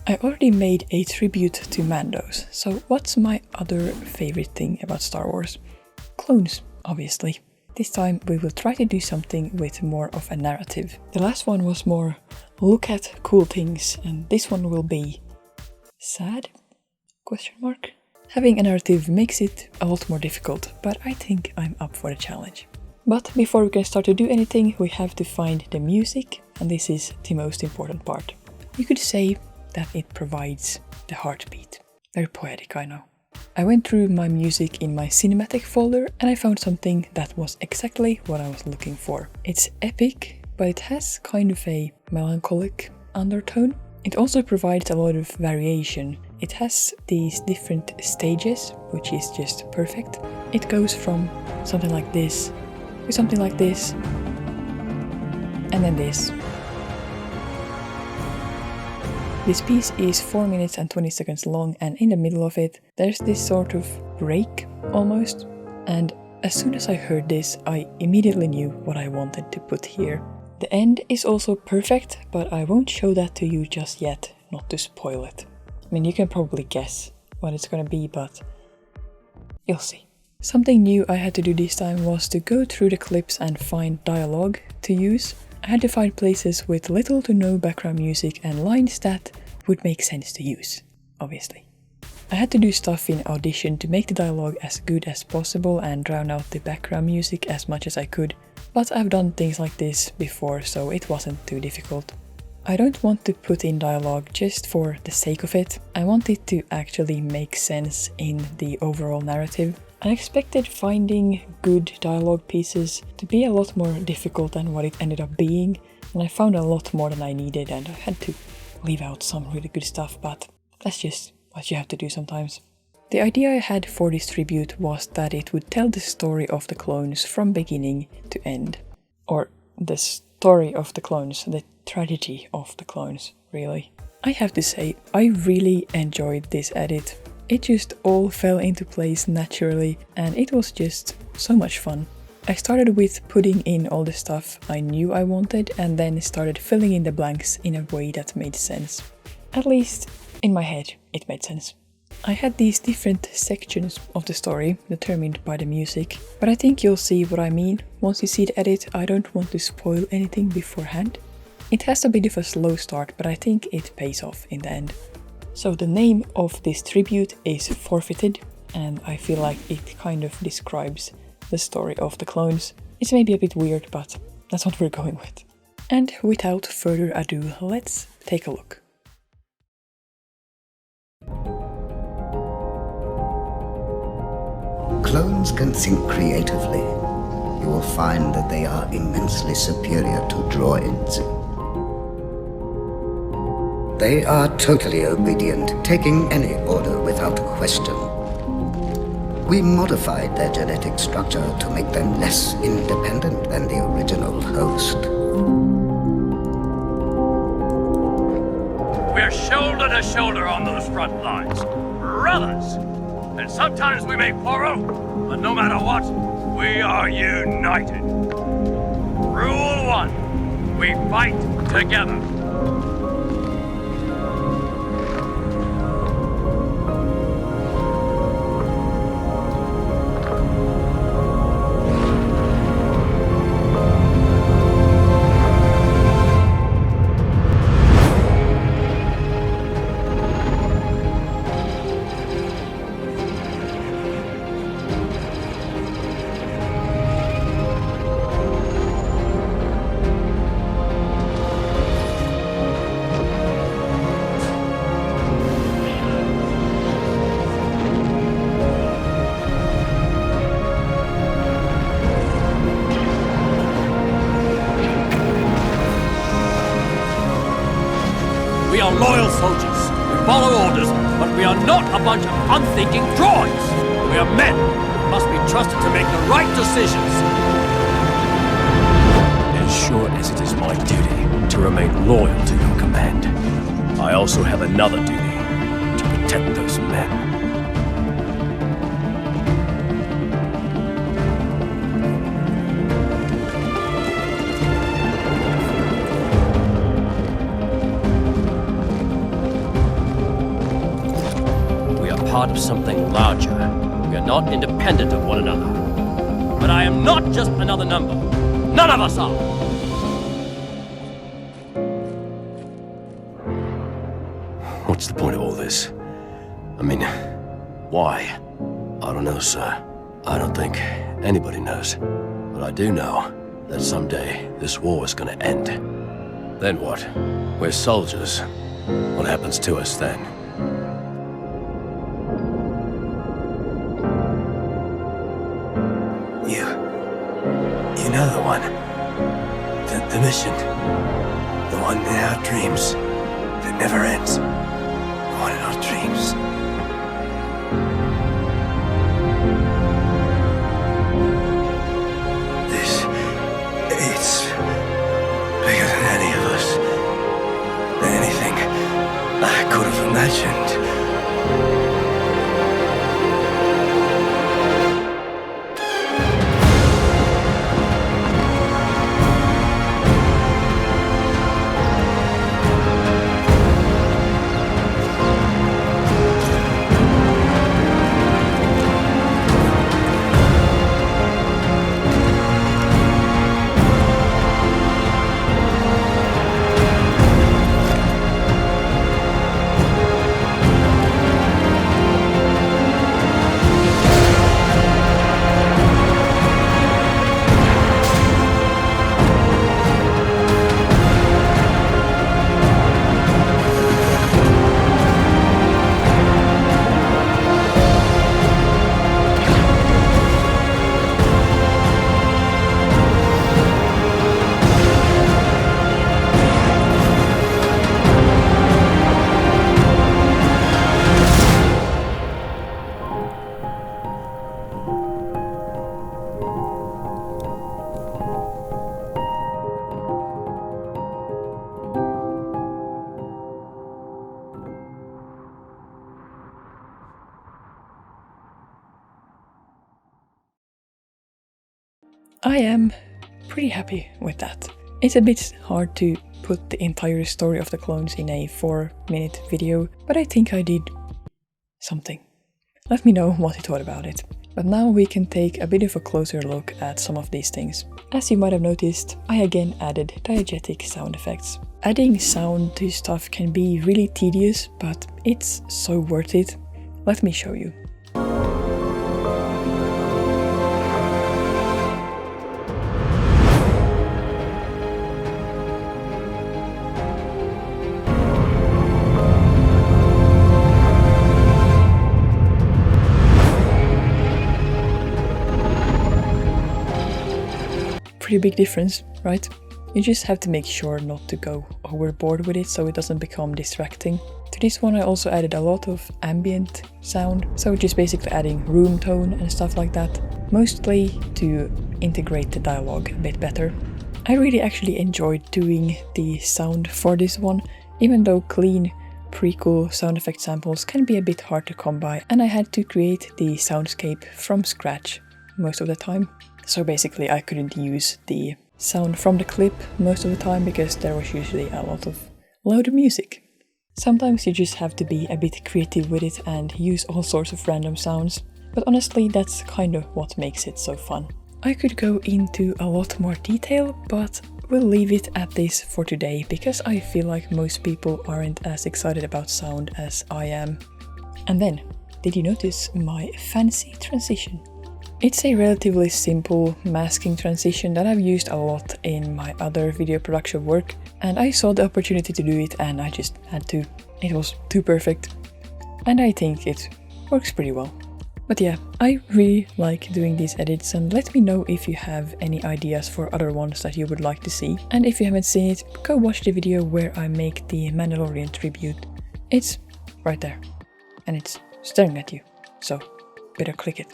I already made a tribute to Mandos, so what's my other favorite thing about Star Wars? Clones, obviously. This time we will try to do something with more of a narrative. The last one was more look at cool things, and this one will be sad? Question mark? Having a narrative makes it a lot more difficult, but I think I'm up for the challenge. But before we can start to do anything, we have to find the music, and this is the most important part. You could say that it provides the heartbeat. Very poetic, I know. I went through my music in my cinematic folder and I found something that was exactly what I was looking for. It's epic, but it has kind of a melancholic undertone. It also provides a lot of variation. It has these different stages, which is just perfect. It goes from something like this, to something like this, and then this. This piece is 4 minutes and 20 seconds long, and in the middle of it there's this sort of break almost, and as soon as I heard this I immediately knew what I wanted to put here. The end is also perfect, but I won't show that to you just yet, not to spoil it. I mean, you can probably guess what it's gonna be, but you'll see. Something new I had to do this time was to go through the clips and find dialogue to use. I had to find places with little to no background music and lines that would make sense to use, obviously. I had to do stuff in Audition to make the dialogue as good as possible and drown out the background music as much as I could, but I've done things like this before, so it wasn't too difficult. I don't want to put in dialogue just for the sake of it. I want it to actually make sense in the overall narrative. I expected finding good dialogue pieces to be a lot more difficult than what it ended up being, and I found a lot more than I needed, and I had to leave out some really good stuff, but that's just what you have to do sometimes. The idea I had for this tribute was that it would tell the story of the clones from beginning to end. Or the story of the clones, the tragedy of the clones, really. I have to say, I really enjoyed this edit. It just all fell into place naturally, and it was just so much fun. I started with putting in all the stuff I knew I wanted, and then started filling in the blanks in a way that made sense. At least, in my head, it made sense. I had these different sections of the story determined by the music, but I think you'll see what I mean. Once you see the edit, I don't want to spoil anything beforehand. It has a bit of a slow start, but I think it pays off in the end. So the name of this tribute is Forfeited, and I feel like it kind of describes the story of the clones. It's maybe a bit weird, but that's what we're going with. And without further ado, let's take a look. Clones can think creatively. You will find that they are immensely superior to droids. They are totally obedient, taking any order without question. We modified their genetic structure to make them less independent than the original host. We're shoulder to shoulder on those front lines. Brothers! And sometimes we may quarrel, but no matter what, we are united. Rule 1, we fight together. We are loyal soldiers. We follow orders, but we are not a bunch of unthinking droids. We are men who must be trusted to make the right decisions. As sure as it is my duty to remain loyal to your command, I also have another duty, to protect those men. part of something larger. We are not independent of one another. But I am not just another number. None of us are! What's the point of all this? I mean, why? I don't know, sir. I don't think anybody knows. But I do know that someday this war is gonna end. Then what? We're soldiers. What happens to us then? You know the one. The mission. The one in our dreams that never ends. The one in our dreams. It's bigger than any of us. Than anything I could have imagined. I am pretty happy with that. It's a bit hard to put the entire story of the clones in a 4-minute video, but I think I did something. Let me know what you thought about it. But now we can take a bit of a closer look at some of these things. As you might have noticed, I again added diegetic sound effects. Adding sound to stuff can be really tedious, but it's so worth it. Let me show you. Pretty big difference, right? You just have to make sure not to go overboard with it so it doesn't become distracting. To this one I also added a lot of ambient sound, so just basically adding room tone and stuff like that, mostly to integrate the dialogue a bit better. I really actually enjoyed doing the sound for this one, even though clean prequel sound effect samples can be a bit hard to come by, and I had to create the soundscape from scratch most of the time. So basically I couldn't use the sound from the clip most of the time because there was usually a lot of loud music. Sometimes you just have to be a bit creative with it and use all sorts of random sounds, but honestly that's kind of what makes it so fun. I could go into a lot more detail, but we'll leave it at this for today because I feel like most people aren't as excited about sound as I am. And then, did you notice my fancy transition? It's a relatively simple masking transition that I've used a lot in my other video production work, and I saw the opportunity to do it and I just had to. It was too perfect. And I think it works pretty well. But yeah, I really like doing these edits, and let me know if you have any ideas for other ones that you would like to see. And if you haven't seen it, go watch the video where I make the Mandalorian tribute. It's right there. And it's staring at you. So better click it.